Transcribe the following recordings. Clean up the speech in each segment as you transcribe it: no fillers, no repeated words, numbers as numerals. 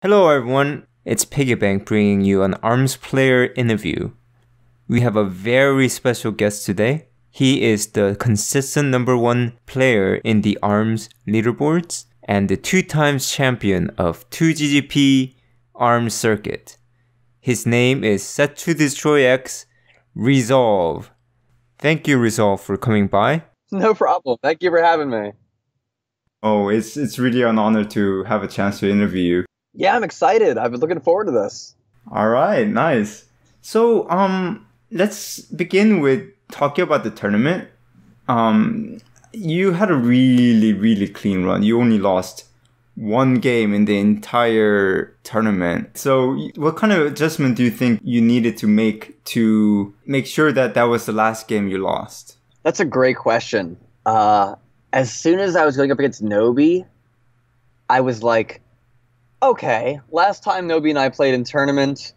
Hello everyone, it's PiggyBank bringing you an ARMS player interview. We have a very special guest today. He is the consistent #1 player in the ARMS leaderboards and the 2-times champion of 2GGP ARMS circuit. His name is Set to Destroy X, Resolve. Thank you, Resolve, for coming by. No problem. Thank you for having me. Oh, it's really an honor to have a chance to interview you. Yeah, I'm excited. I've been looking forward to this. All right, nice. So, let's begin with talking about the tournament. You had a really clean run. You only lost one game in the entire tournament. So, what kind of adjustment do you think you needed to make sure that that was the last game you lost? That's a great question. As soon as I was going up against Nobi, I was like, okay, last time Nobi and I played in tournament,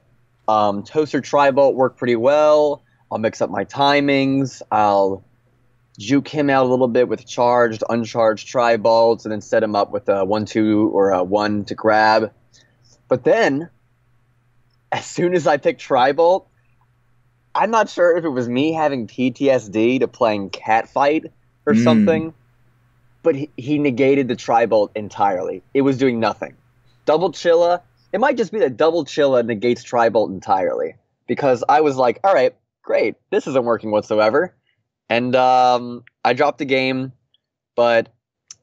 Toaster Tri-Bolt worked pretty well. I'll mix up my timings. I'll juke him out a little bit with charged, uncharged Tri-Bolts, and then set him up with a 1-2 or a 1 to grab. But then, as soon as I picked Tri-Bolt, I'm not sure if it was me having PTSD to playing Catfight or something, but he negated the Tri-Bolt entirely. It was doing nothing. Double Chilla, it might just be that Double Chilla negates Tri-Bolt entirely, because I was like, all right, great, this isn't working whatsoever. And I dropped the game, but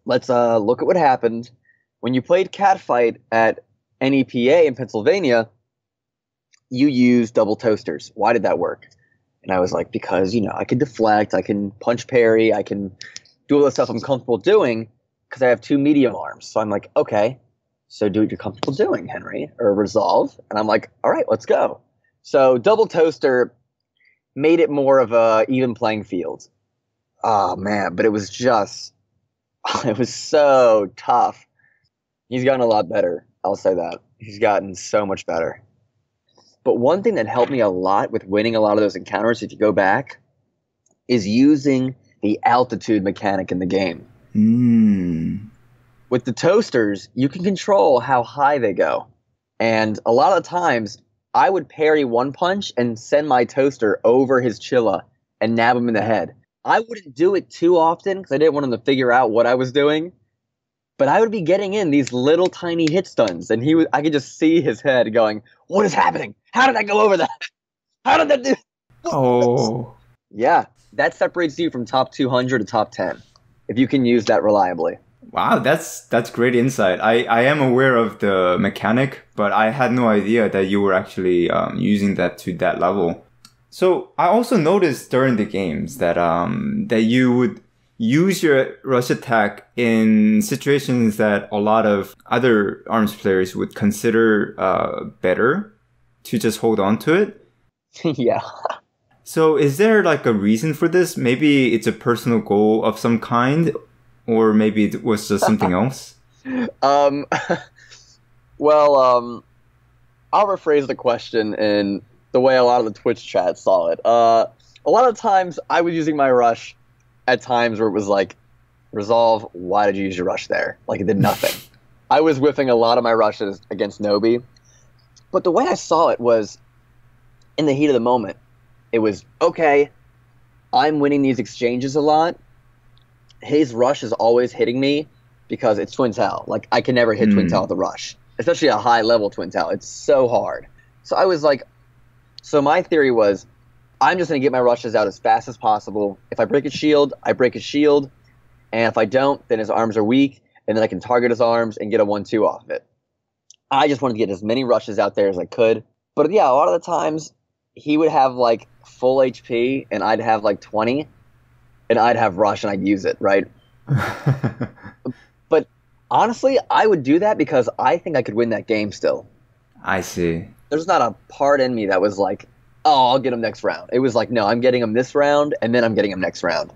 let's look at what happened. When you played Catfight at NEPA in Pennsylvania, you used double toasters. Why did that work? And I was like, because, I can deflect, I can punch parry, I can do all the stuff I'm comfortable doing because I have 2 medium arms. So I'm like, okay, so do what you're comfortable doing, Henry, or Resolve. And I'm like, all right, let's go. So double toaster made it more of a even playing field. Oh, man, but it was so tough. He's gotten a lot better. I'll say that. He's gotten so much better. But one thing that helped me a lot with winning a lot of those encounters, if you go back, is using the altitude mechanic in the game. With the toasters, you can control how high they go. And a lot of times, I would parry one punch and send my toaster over his Chilla and nab him in the head. I wouldn't do it too often because I didn't want him to figure out what I was doing. But I would be getting in these little tiny hit stuns, and I could just see his head going, what is happening? How did I go over that? How did that do? Oh. Yeah, that separates you from top 200 to top 10, if you can use that reliably. Wow, that's great insight. I am aware of the mechanic, but I had no idea that you were actually using that to that level. So I also noticed during the games that that you would use your rush attack in situations that a lot of other ARMS players would consider better to just hold on to it. Yeah. So is there like a reason for this? Maybe it's a personal goal of some kind, or maybe it was just something else? Well, I'll rephrase the question in the way a lot of the Twitch chat saw it. A lot of times I was using my rush at times where it was like, Resolve, why did you use your rush there? Like, it did nothing. I was whiffing a lot of my rushes against Nobi. But the way I saw it was, in the heat of the moment, it was, okay, I'm winning these exchanges a lot. His rush is always hitting me because it's Twin Tail. Like, I can never hit Twin Tail with a rush, especially a high-level Twin Tail. It's so hard. So I was like, so my theory was, I'm just going to get my rushes out as fast as possible. If I break his shield, I break his shield. And if I don't, then his arms are weak, and then I can target his arms and get a 1-2 off of it. I just wanted to get as many rushes out there as I could. But yeah, a lot of the times, he would have like full HP, and I'd have like 20, and I'd have rush, and I'd use it, right? But honestly, I would do that because I think I could win that game still. I see. There's not a part in me that was like, oh, I'll get him next round. It was like, no, I'm getting him this round, and then I'm getting him next round.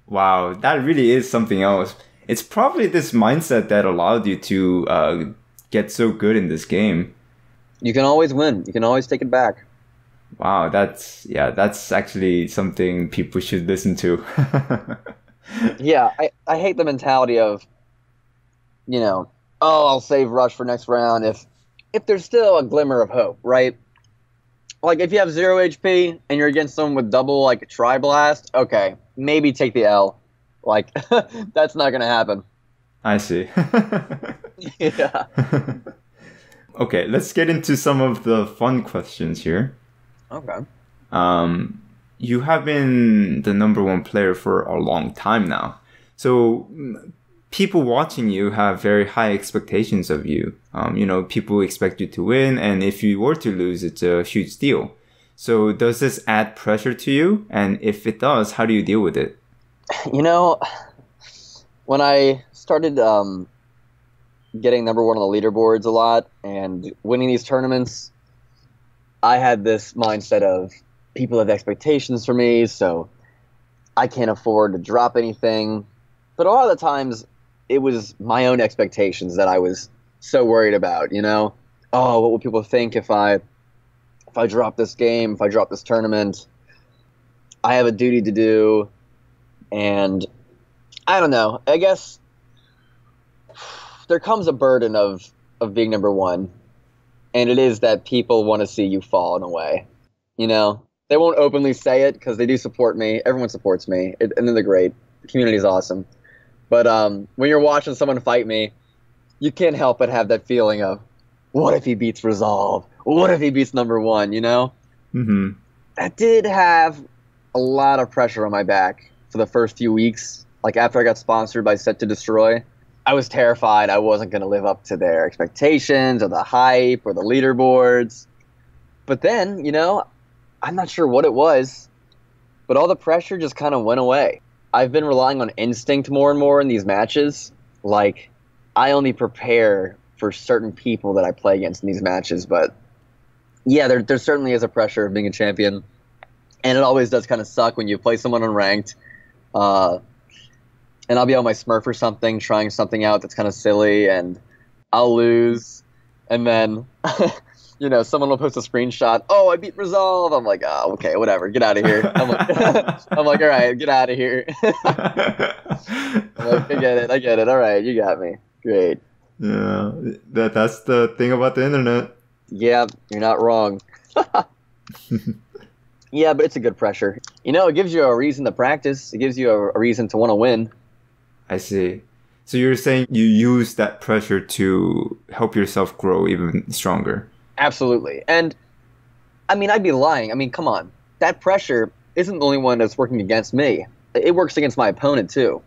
Wow, that really is something else. It's probably this mindset that allowed you to get so good in this game. You can always win. You can always take it back. Wow, that's actually something people should listen to. Yeah, I hate the mentality of, oh, I'll save rush for next round if if there's still a glimmer of hope, right? Like, if you have 0 HP and you're against someone with double, like, Tri-Blast, okay, maybe take the L. Like, that's not going to happen. I see. Yeah. Okay, let's get into some of the fun questions here. Okay. You have been the #1 player for a long time now. So people watching you have very high expectations of you. People expect you to win, and if you were to lose, it's a huge deal. So does this add pressure to you? And if it does, how do you deal with it? When I started getting #1 on the leaderboards a lot and winning these tournaments, I had this mindset of people have expectations for me, so I can't afford to drop anything. But a lot of the times, it was my own expectations that I was so worried about, Oh, what will people think if I drop this game, if I drop this tournament? I have a duty to do, and I don't know. I guess there comes a burden of being #1, and it is that people want to see you fall in a way. They won't openly say it because they do support me. Everyone supports me, and then they're great. The community is awesome. But when you're watching someone fight me, you can't help but have that feeling of, what if he beats Resolve? What if he beats #1, Mm-hmm. That did have a lot of pressure on my back for the first few weeks. Like, after I got sponsored by Set to Destroy, I was terrified I wasn't going to live up to their expectations or the hype or the leaderboards. But then, I'm not sure what it was, but all the pressure just kind of went away. I've been relying on instinct more and more in these matches. Like, I only prepare for certain people that I play against in these matches. But yeah, there certainly is a pressure of being a champion. And it always does kind of suck when you play someone unranked. And I'll be on my Smurf or something, trying something out that's kind of silly, and I'll lose. And then, someone will post a screenshot. Oh, I beat Resolve. I'm like, oh, okay, whatever. Get out of here. I'm like, all right, get out of here. I'm like, I get it. All right, you got me. Great. Yeah, that's the thing about the internet. Yeah, you're not wrong. Yeah, but it's a good pressure. It gives you a reason to practice. It gives you a reason to want to win. I see. So you're saying you use that pressure to help yourself grow even stronger? Absolutely. And, I'd be lying. Come on. That pressure isn't the only one that's working against me. It works against my opponent, too.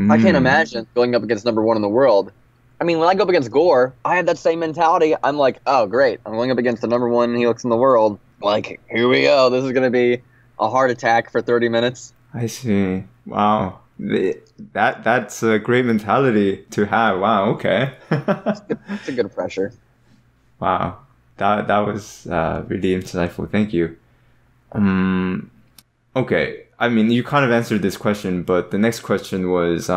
I can't imagine going up against #1 in the world. When I go up against Gore, I have that same mentality. I'm like, oh, great. I'm going up against the #1 Hilux in the world. Like, here we go. This is going to be a heart attack for 30 minutes. I see. Wow. That's a great mentality to have. Wow, okay. It's a good pressure. Wow. That was really insightful. Thank you. Okay. You kind of answered this question, but the next question was,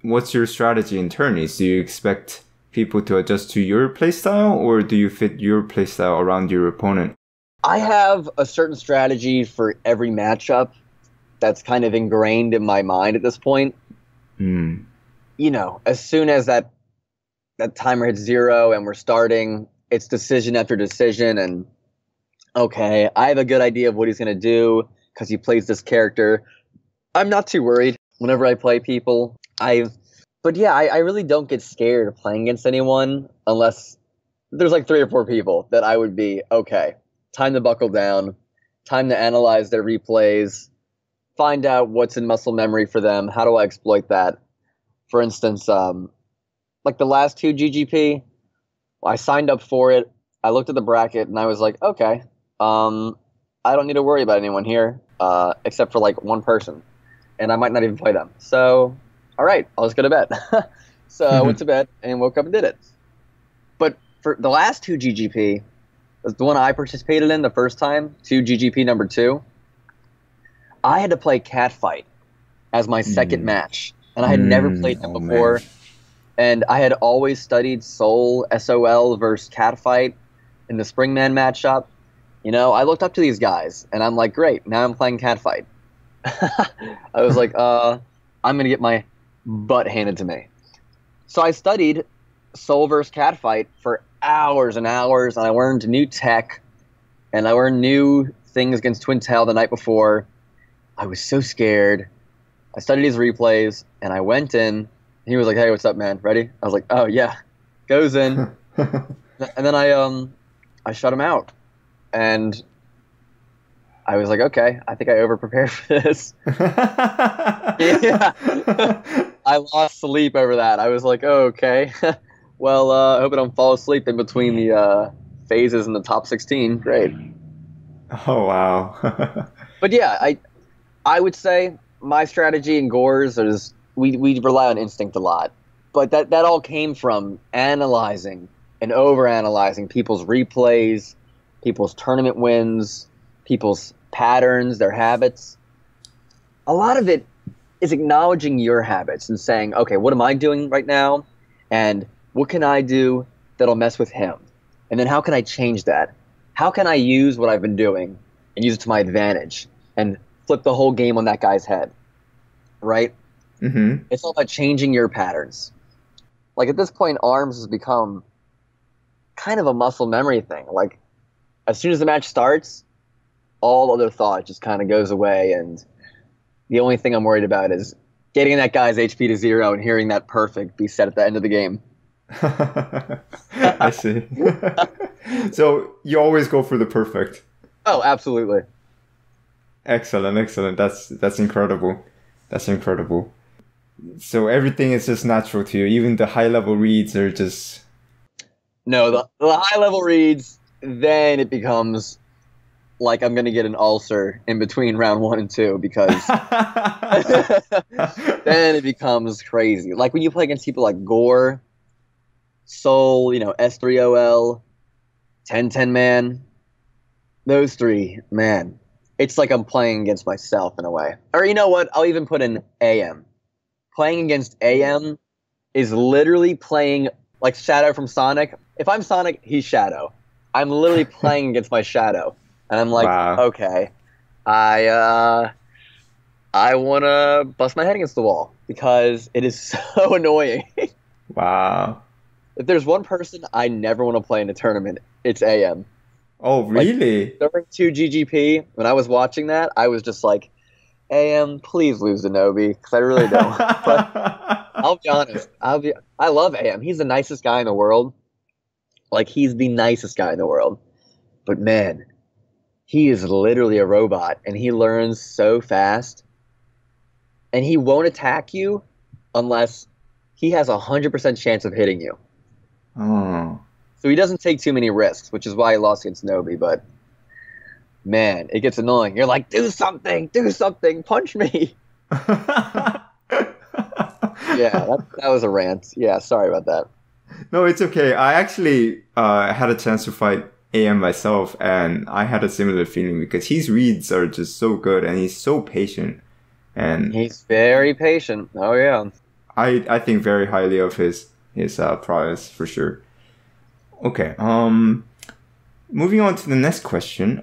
what's your strategy in tourneys? Do you expect people to adjust to your playstyle, or do you fit your playstyle around your opponent? I have a certain strategy for every matchup that's kind of ingrained in my mind at this point. As soon as that timer hits 0 and we're starting, it's decision after decision, and okay, I have a good idea of what he's going to do because he plays this character. I'm not too worried whenever I play people. But yeah, I really don't get scared of playing against anyone unless there's like 3 or 4 people that I would be, okay, time to buckle down, time to analyze their replays, find out what's in muscle memory for them, how do I exploit that. For instance, like the last 2 GGP, I signed up for it, I looked at the bracket, and I was like, okay, I don't need to worry about anyone here, except for like 1 person, and I might not even play them. So, all right, I'll just go to bed. So I went to bed and woke up and did it. But for the last 2 GGP, the one I participated in the first time, 2 GGP number 2, I had to play Catfight as my second match, and I had never played him before. Man. And I had always studied Soul, SOL versus Catfight in the Springman matchup. I looked up to these guys, and I'm like, great, now I'm playing Catfight. I was like, I'm going to get my butt handed to me. So I studied Soul versus Catfight for hours and hours, and I learned new tech, and I learned new things against Twin Tail the night before. I was so scared. I studied his replays, and I went in. He was like, "Hey, what's up, man? Ready?" I was like, "Oh yeah." Goes in, and then I shut him out, and I was like, "Okay, I think I overprepared for this." Yeah, I lost sleep over that. I was like, "Oh, okay, well, I hope I don't fall asleep in between the phases in the top 16. Great." Oh wow. But yeah, I would say my strategy in Gore's is we rely on instinct a lot, but that all came from analyzing and overanalyzing people's replays, people's tournament wins, people's patterns, their habits. A lot of it is acknowledging your habits and saying, okay, what am I doing right now, and what can I do that'll mess with him, and then how can I change that? How can I use what I've been doing and use it to my advantage and flip the whole game on that guy's head, right? Mm-hmm. It's all about changing your patterns. Like at this point, ARMS has become kind of a muscle memory thing. Like as soon as the match starts, all other thought just kind of goes away, and the only thing I'm worried about is getting that guy's HP to 0 and hearing that perfect be set at the end of the game. I see. So you always go for the perfect. Oh, absolutely. Excellent, excellent. That's incredible. That's incredible. So everything is just natural to you. Even the high level reads are just. No, the high level reads, then it becomes like I'm gonna get an ulcer in between round 1 and 2 because then it becomes crazy. Like when you play against people like Gore, Soul, S3OL, 1010 Man, those three, man, it's like I'm playing against myself in a way. Or you know what? I'll even put in AM. Playing against AM is literally playing like Shadow from Sonic. If I'm Sonic, he's Shadow. I'm literally playing against my Shadow. And I'm like, wow. Okay, I want to bust my head against the wall because it is so annoying. Wow. If there's one person I never want to play in a tournament, it's AM. Oh, really? Like, during 2GGP, when I was watching that, I was just like, AM, please lose to Nobi, because I really don't. But I'll be honest. I love AM. He's the nicest guy in the world. Like, he's the nicest guy in the world. But man, he is literally a robot, and he learns so fast. And he won't attack you unless he has a 100% chance of hitting you. Oh. So he doesn't take too many risks, which is why he lost against Nobi. But man, it gets annoying. You're like, do something, punch me. Yeah, that was a rant. Yeah, sorry about that. No, it's okay. I actually had a chance to fight AM myself, and I had a similar feeling because his reads are just so good, and he's so patient. And he's very patient. Oh yeah. I think very highly of his prowess for sure. Okay. Moving on to the next question.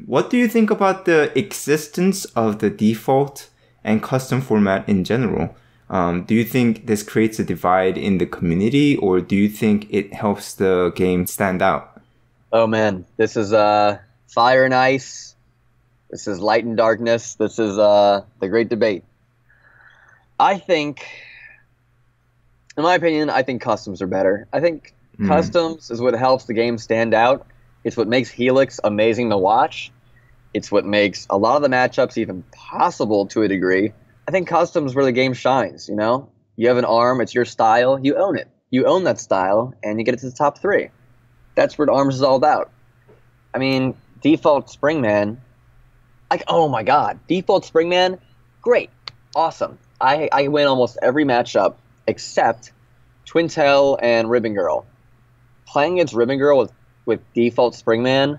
What do you think about the existence of the default and custom format in general? Do you think this creates a divide in the community, or do you think it helps the game stand out? Oh man, this is fire and ice. This is light and darkness. This is the great debate. I think, in my opinion, I think customs are better. I think customs is what helps the game stand out. It's what makes Hilux amazing to watch. It's what makes a lot of the matchups even possible to a degree. I think customs where the game shines, You have an ARM, it's your style, you own it. You own that style, and you get it to the top 3. That's what ARMS is all about. I mean, default Springman, like, oh my god, default Springman, great, awesome. I win almost every matchup except Twin Tail and Ribbon Girl. Playing against Ribbon Girl with default Springman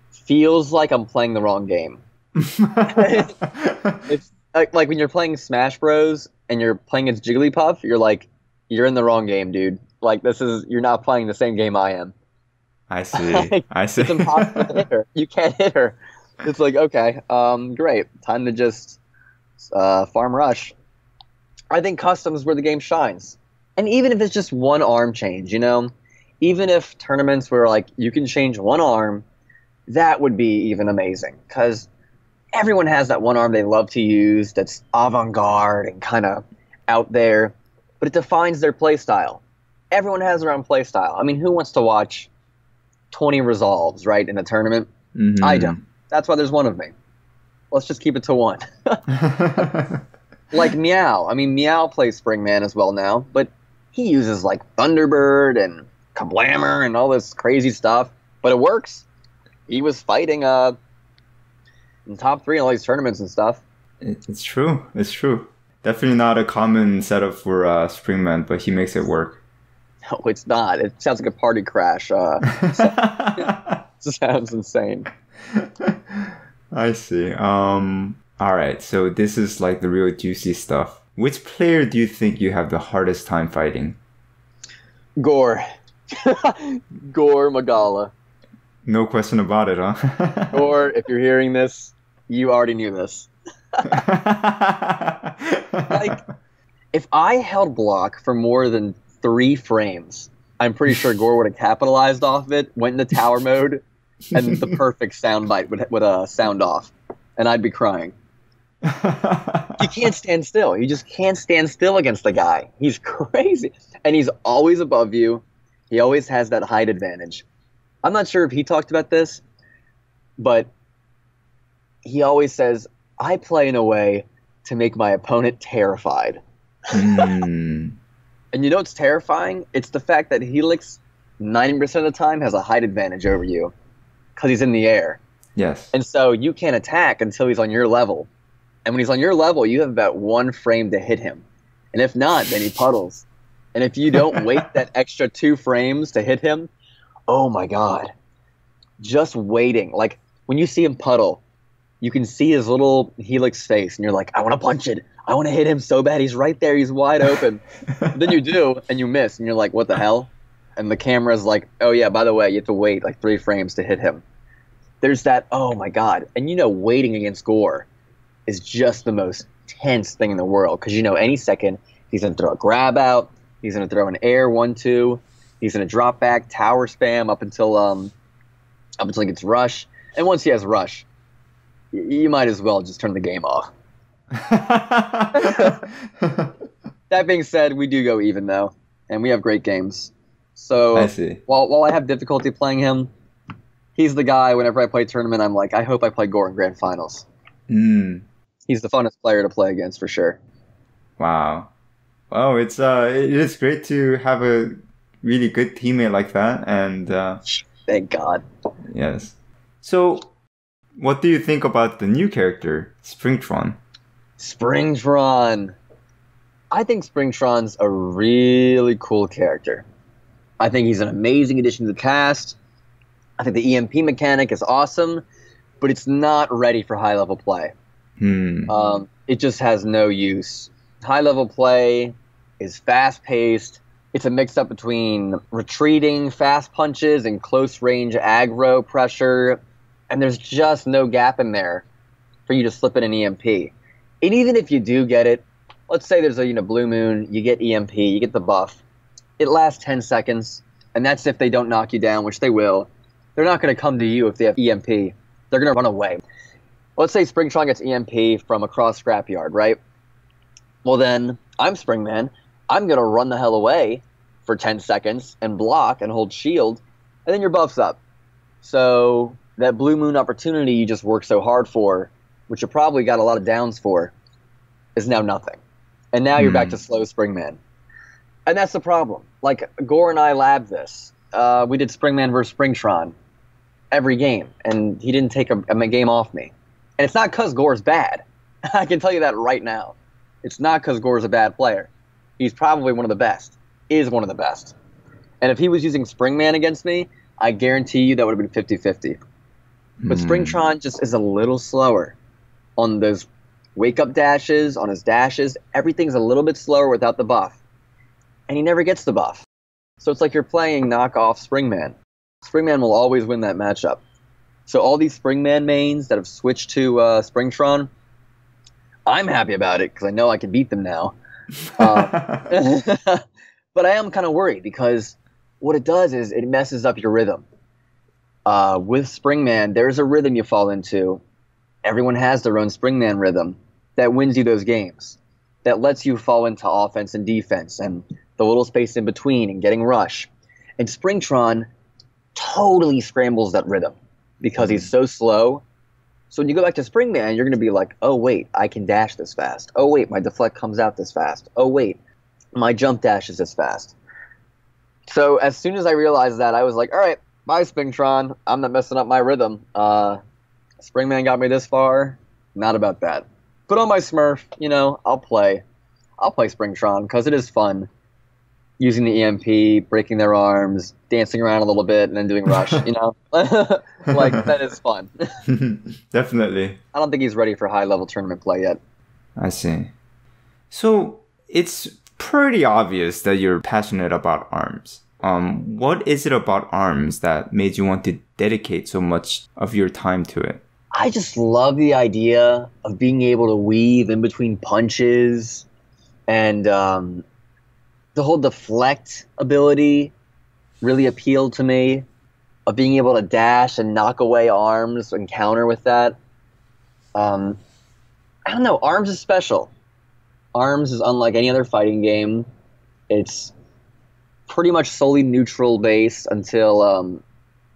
feels like I'm playing the wrong game. It's like when you're playing Smash Bros. And you're playing against Jigglypuff, you're like, you're in the wrong game, dude. Like, you're not playing the same game I am. I see. I see. It's impossible to hit her. You can't hit her. It's like, okay, great. Time to just farm rush. I think customs where the game shines. And even if it's just one arm change, even if tournaments where like you can change one arm, that would be even amazing because everyone has that one arm they love to use that's avant-garde and kind of out there, but it defines their play style. Everyone has their own play style. I mean, who wants to watch 20 resolves, right, in a tournament? Mm-hmm. I don't. That's why there's one of me. Let's just keep it to one. Like Meow. I mean, Meow plays Springman as well now, but he uses like Thunderbird and Kablammer and all this crazy stuff, but it works. He was fighting in top 3 in all these tournaments and stuff. It's true. It's true. Definitely not a common setup for Springman, but he makes it work. No, it's not. It sounds like a party crash. Sounds insane. I see. All right, so this is like the real juicy stuff. Which player do you think you have the hardest time fighting? Gore. Gore Magala. No question about it, huh? Or if you're hearing this, you already knew this. Like, if I held block for more than 3 frames, I'm pretty sure Gore would have capitalized off of it, went into tower mode, and the perfect soundbite would sound off, and I'd be crying. You can't stand still. You just can't stand still against the guy. He's crazy. And he's always above you. He always has that height advantage. I'm not sure if he talked about this, but he always says, I play in a way to make my opponent terrified. And you know what's terrifying? It's the fact that Helix 90% of the time has a height advantage over you because he's in the air. Yes. And so you can't attack until he's on your level. And when he's on your level, you have about 1 frame to hit him. And if not, then he puddles. And if you don't wait that extra 2 frames to hit him, oh my God. Just waiting. Like, when you see him puddle, you can see his little Helix face, and you're like, I want to punch it. I want to hit him so bad. He's right there. He's wide open. Then you do, and you miss, and you're like, what the hell? And the camera's like, oh yeah, by the way, you have to wait like 3 frames to hit him. There's that, oh my God. And you know, waiting against Gore is just the most tense thing in the world, because you know any second he's going to throw a grab out, he's going to throw an air 1-2, he's going to drop back, tower spam up until he gets rush. And once he has rush, you might as well just turn the game off. That being said, we do go even though, and we have great games. So I see. While I have difficulty playing him, he's the guy whenever I play tournament, I'm like, I hope I play Gore in grand finals. He's the funnest player to play against for sure. Wow. Well, it is great to have a really good teammate like that, and thank God. Yes. So, what do you think about the new character, Springtron? Springtron. I think Springtron's a really cool character. I think he's an amazing addition to the cast. I think the EMP mechanic is awesome, but it's not ready for high-level play. It just has no use. High-level play is fast-paced. It's a mix-up between retreating, fast punches, and close-range aggro pressure, and there's just no gap in there for you to slip in an EMP. And even if you do get it, let's say there's a Blue Moon, you get EMP, you get the buff. It lasts 10 seconds, and that's if they don't knock you down, which they will. They're not going to come to you if they have EMP. They're going to run away. Let's say Springtron gets EMP from across Scrapyard, right? Well then, I'm Springman. I'm going to run the hell away for 10 seconds and block and hold shield, and then your buff's up. So that Blue Moon opportunity you just worked so hard for, which you probably got a lot of downs for, is now nothing. And now you're back to slow Springman. And that's the problem. Like, Gore and I labbed this. We did Springman versus Springtron every game, and he didn't take a game off me. And it's not because Gore's bad. I can tell you that right now. It's not because Gore's a bad player. He's probably one of the best. Is one of the best. And if he was using Springman against me, I guarantee you that would have been 50-50. But Springtron just is a little slower on those wake-up dashes, on his dashes. Everything's a little bit slower without the buff. And he never gets the buff. So it's like you're playing knockoff Springman. Springman will always win that matchup. So all these Springman mains that have switched to Springtron, I'm happy about it because I know I can beat them now. But I am kind of worried because what it does is it messes up your rhythm. With Springman, there's a rhythm you fall into. Everyone has their own Springman rhythm that wins you those games, that lets you fall into offense and defense and the little space in between and getting rush. And Springtron totally scrambles that rhythm because he's so slow. So when you go back to Springman, you're going to be like, oh, wait, I can dash this fast. Oh, wait, my deflect comes out this fast. Oh, wait, my jump dash is this fast. So as soon as I realized that, I was like, all right, bye, Springtron. I'm not messing up my rhythm. Springman got me this far. Not about that. Put on my Smurf, I'll play Springtron because it is fun. Using the EMP, breaking their arms, dancing around a little bit, and then doing rush, Like, that is fun. Definitely. I don't think he's ready for high-level tournament play yet. I see. So, it's pretty obvious that you're passionate about ARMS. What is it about ARMS that made you want to dedicate so much of your time to it? I just love the idea of being able to weave in between punches and the whole deflect ability really appealed to me, of being able to dash and knock away arms and counter with that. I don't know, ARMS is special. ARMS is unlike any other fighting game. It's pretty much solely neutral base until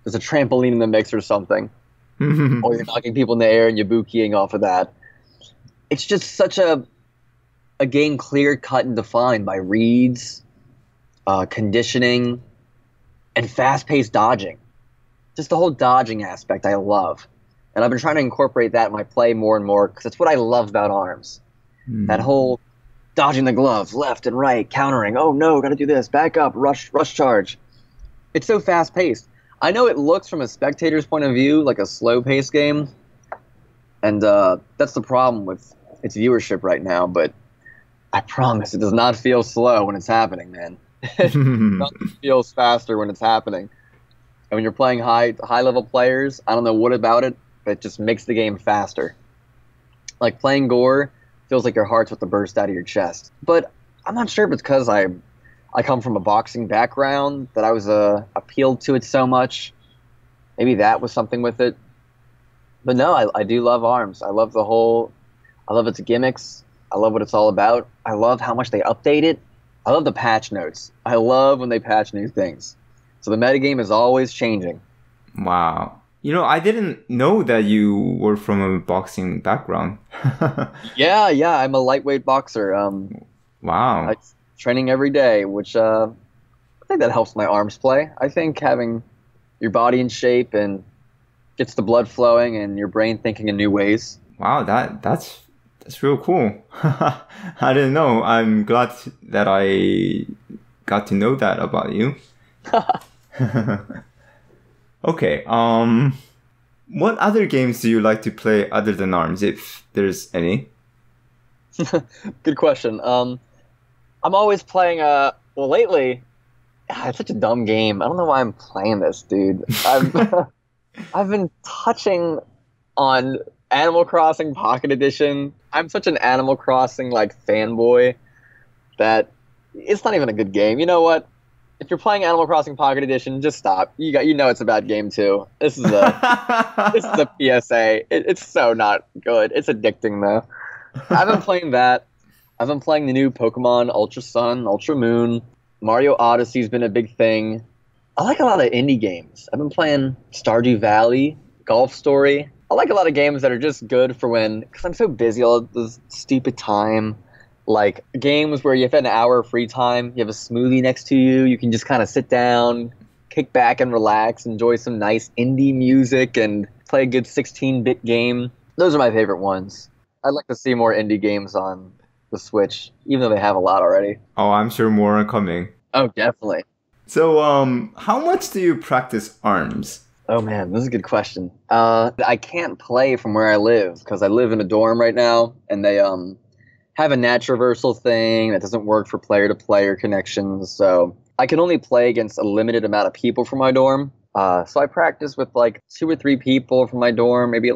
there's a trampoline in the mix or something. Or you're knocking people in the air and you're bukiing off of that. It's just such a game clear, cut, and defined by reads, conditioning, and fast-paced dodging. Just the whole dodging aspect I love. And I've been trying to incorporate that in my play more and more because it's what I love about ARMS. That whole dodging the gloves, left and right, countering, oh no, gotta do this, back up, rush charge. It's so fast-paced. I know it looks from a spectator's point of view like a slow-paced game, and that's the problem with its viewership right now, but I promise it does not feel slow when it's happening, man. Nothing feels faster when it's happening. And when you're playing high-level players, I don't know what about it, but it just makes the game faster. Like playing Gore feels like your heart's about to burst out of your chest. But I'm not sure if it's because I come from a boxing background that I was appealed to it so much. Maybe that was something with it. But no, I do love ARMS. I love its gimmicks. I love what it's all about. I love how much they update it. I love the patch notes. I love when they patch new things. So the metagame is always changing. Wow. I didn't know that you were from a boxing background. Yeah, I'm a lightweight boxer. Wow. I'm training every day, which I think that helps my ARMS play. I think having your body in shape and gets the blood flowing and your brain thinking in new ways. Wow, that's real cool. I didn't know. I'm glad that I got to know that about you. Okay, what other games do you like to play other than ARMS, if there's any? Good question. I'm always playing, lately, it's such a dumb game. I don't know why I'm playing this, dude. I've been touching on Animal Crossing Pocket Edition. I'm such an Animal Crossing, fanboy that it's not even a good game. You know what? If you're playing Animal Crossing Pocket Edition, just stop. You know it's a bad game too. This is a PSA. It's so not good. It's addicting though. I've been playing that. I've been playing the new Pokemon Ultra Sun, Ultra Moon. Mario Odyssey's been a big thing. I like a lot of indie games. I've been playing Stardew Valley, Golf Story. I like a lot of games that are just good for because I'm so busy all this stupid time. Like games where you have an hour of free time, you have a smoothie next to you, you can just kind of sit down, kick back and relax, enjoy some nice indie music, and play a good 16-bit game. Those are my favorite ones. I'd like to see more indie games on the Switch, even though they have a lot already. Oh, I'm sure more are coming. Oh, definitely. So, how much do you practice ARMS? Oh man, this is a good question. I can't play from where I live because I live in a dorm right now, and they have a natch reversal thing that doesn't work for player-to-player connections, so I can only play against a limited amount of people from my dorm. So I practice with 2 or 3 people from my dorm, maybe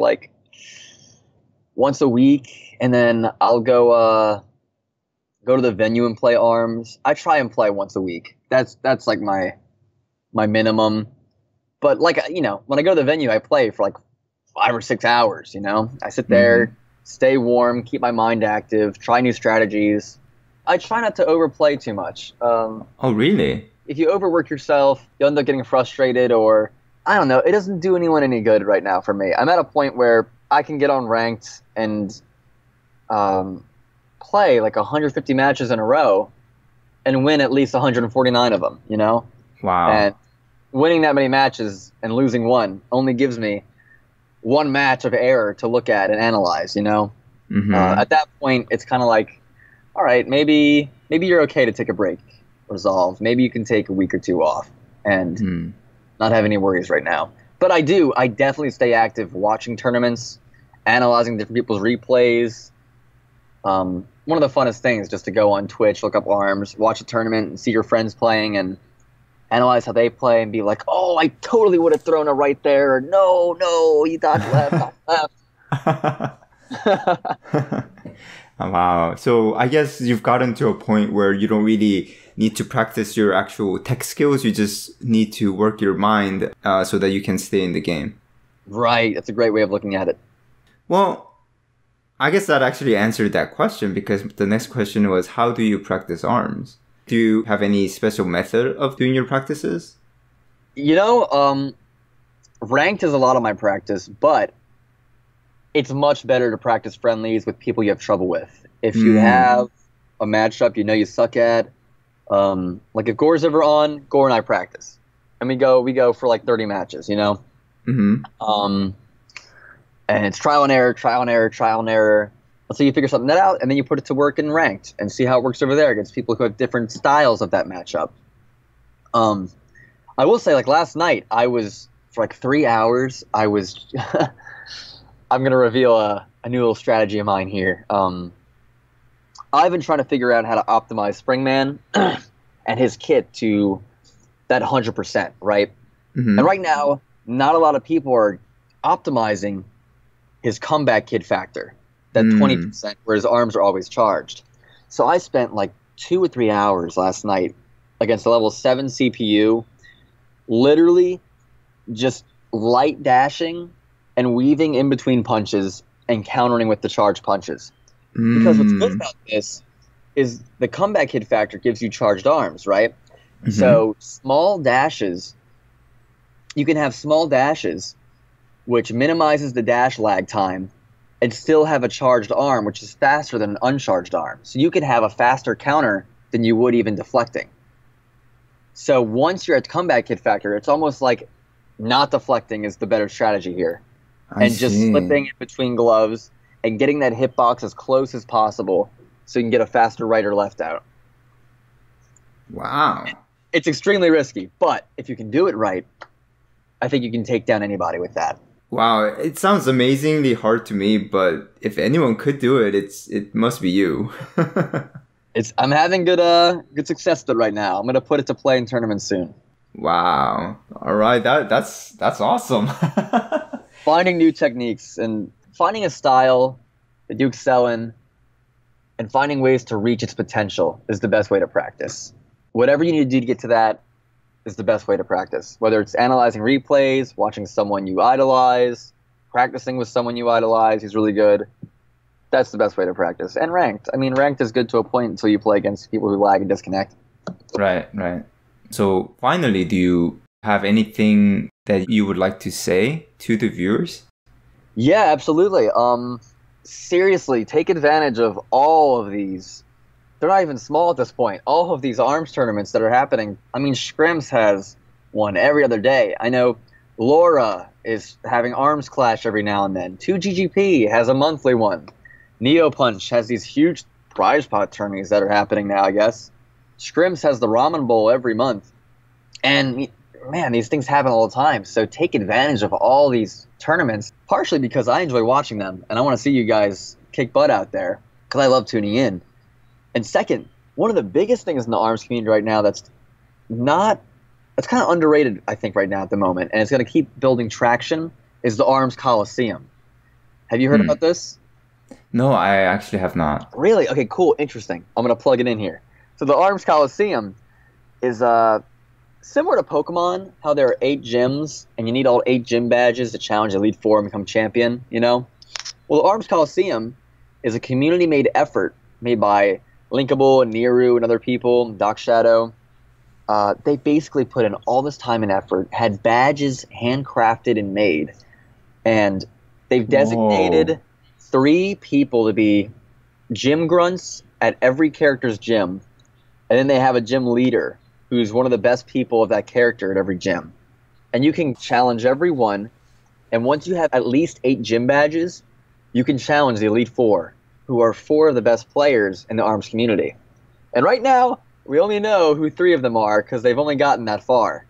once a week, and then I'll go to the venue and play ARMS. I try and play once a week. That's my my minimum. But like, when I go to the venue, I play for like 5 or 6 hours, I sit there, stay warm, keep my mind active, try new strategies. I try not to overplay too much. Oh, really? If you overwork yourself, you'll end up getting frustrated, or I don't know. It doesn't do anyone any good right now for me. I'm at a point where I can get on ranked and play like 150 matches in a row and win at least 149 of them, Wow. And winning that many matches and losing one only gives me one match of error to look at and analyze, At that point, it's kind of like, all right, maybe you're okay to take a break, resolve. Maybe you can take a week or two off and not have any worries right now. But I definitely stay active watching tournaments, analyzing different people's replays. One of the funnest things just to go on Twitch, look up ARMS, watch a tournament and see your friends playing and analyze how they play and be like, oh, I totally would have thrown a right there. Or, no, you dodged left, left. Wow. So I guess you've gotten to a point where you don't really need to practice your actual tech skills. You just need to work your mind so that you can stay in the game. Right. That's a great way of looking at it. Well, I guess that actually answered that question, because the next question was, how do you practice ARMS? Do you have any special method of doing your practices? Ranked is a lot of my practice, but it's much better to practice friendlies with people you have trouble with. If you have a matchup you suck at, like if Gore's ever on, Gore and I practice. And we go for like 30 matches, And it's trial and error, until you figure something out, and then you put it to work in ranked and see how it works over there against people who have different styles of that matchup. I will say, like last night, I was, for like 3 hours, I'm going to reveal a new little strategy of mine here. I've been trying to figure out how to optimize Springman and his kit to that 100%, right? And right now, not a lot of people are optimizing his comeback kid factor, that 20%, where his arms are always charged. So I spent like 2 or 3 hours last night against a level 7 CPU, literally just light dashing and weaving in between punches and countering with the charged punches. Because what's good about this is the comeback hit factor gives you charged arms, right? So small dashes, you can have small dashes, which minimizes the dash lag time, and still have a charged arm, which is faster than an uncharged arm. So you could have a faster counter than you would even deflecting. So once you're at comeback hit factor, it's almost like not deflecting is the better strategy here. Just slipping in between gloves and getting that hitbox as close as possible so you can get a faster right or left out. Wow. It's extremely risky, but if you can do it right, I think you can take down anybody with that. Wow, it sounds amazingly hard to me, but if anyone could do it, it must be you. I'm having good success with it right now. I'm gonna put it to play in tournaments soon. Wow. All right, that's awesome. Finding new techniques and finding a style that you excel in and finding ways to reach its potential is the best way to practice. Whatever you need to do to get to that is the best way to practice. Whether it's analyzing replays, watching someone you idolize, practicing with someone you idolize who's really good, that's the best way to practice. And ranked. I mean, ranked is good to a point until you play against people who lag and disconnect. Right. So finally, do you have anything that you would like to say to the viewers? Yeah, absolutely. Seriously, take advantage of all of these. They're not even small at this point. All of these ARMS tournaments that are happening. I mean, Scrims has one every other day. I know Laura is having ARMS Clash every now and then. 2GGP has a monthly one. Neopunch has these huge prize pot tourneys that are happening now, I guess. Scrims has the Ramen Bowl every month. And, man, these things happen all the time. So take advantage of all these tournaments, partially because I enjoy watching them. And I want to see you guys kick butt out there because I love tuning in. And second, one of the biggest things in the ARMS community right now that's kind of underrated, I think, right now at the moment, and it's going to keep building traction, is the ARMS Colosseum. Have you heard about this? No, I actually have not. Really? Okay, cool, interesting. I'm going to plug it in here. So the ARMS Colosseum is similar to Pokemon, how there are 8 gyms, and you need all 8 gym badges to challenge Elite Four and become champion, you know? Well, the ARMS Colosseum is a community-made effort made by Linkable and Niru and other people, Doc Shadow. They basically put in all this time and effort, had badges handcrafted and made, and they've designated 3 people to be gym grunts at every character's gym, and then they have a gym leader who's one of the best people of that character at every gym. And you can challenge everyone, and once you have at least 8 gym badges, you can challenge the Elite Four, who are 4 of the best players in the ARMS community. And right now, we only know who 3 of them are because they've only gotten that far.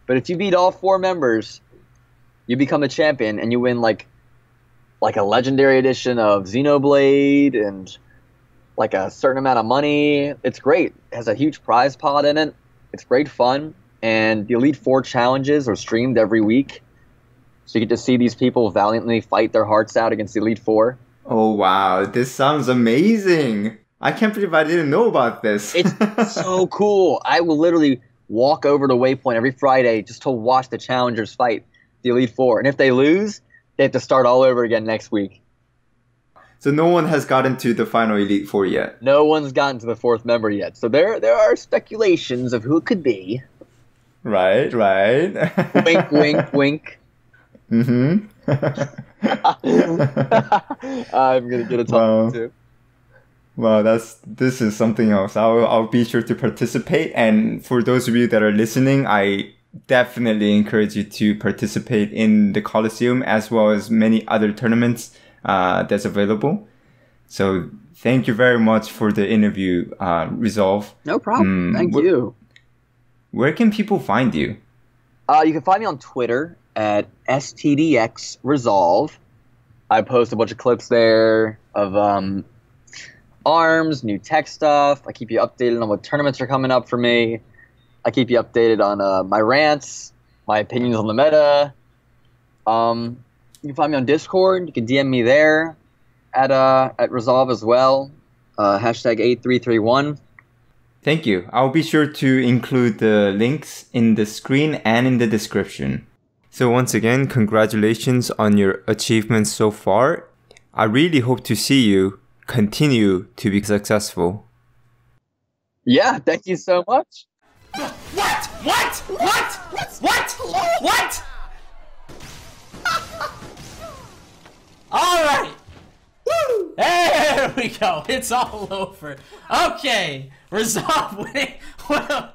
But if you beat all 4 members, you become a champion and you win like a legendary edition of Xenoblade and like a certain amount of money. It's great. It has a huge prize pot in it. It's great fun. And the Elite Four challenges are streamed every week. So you get to see these people valiantly fight their hearts out against the Elite Four. Oh, wow. This sounds amazing. I can't believe I didn't know about this. It's so cool. I will literally walk over to Waypoint every Friday just to watch the challengers fight the Elite Four. And if they lose, they have to start all over again next week. So no one has gotten to the final Elite Four yet? No one's gotten to the 4th member yet. So there are speculations of who it could be. Right. Wink, wink, wink. Mm-hmm. I'm going to get a talk too. Well, this is something else. I'll be sure to participate. And for those of you that are listening, I definitely encourage you to participate in the Colosseum as well as many other tournaments that's available. So thank you very much for the interview, Resolve. No problem. Thank you. Where can people find you? You can find me on Twitter at STDXResolve. I post a bunch of clips there of ARMS, new tech stuff. I keep you updated on what tournaments are coming up for me. I keep you updated on my rants, my opinions on the meta. You can find me on Discord. You can DM me there at Resolve as well. Hashtag 8331. Thank you. I'll be sure to include the links in the screen and in the description. So once again, congratulations on your achievements so far. I really hope to see you continue to be successful. Yeah, thank you so much. What? All right. Woo! There we go. It's all over. Okay. Resolve winning. Well,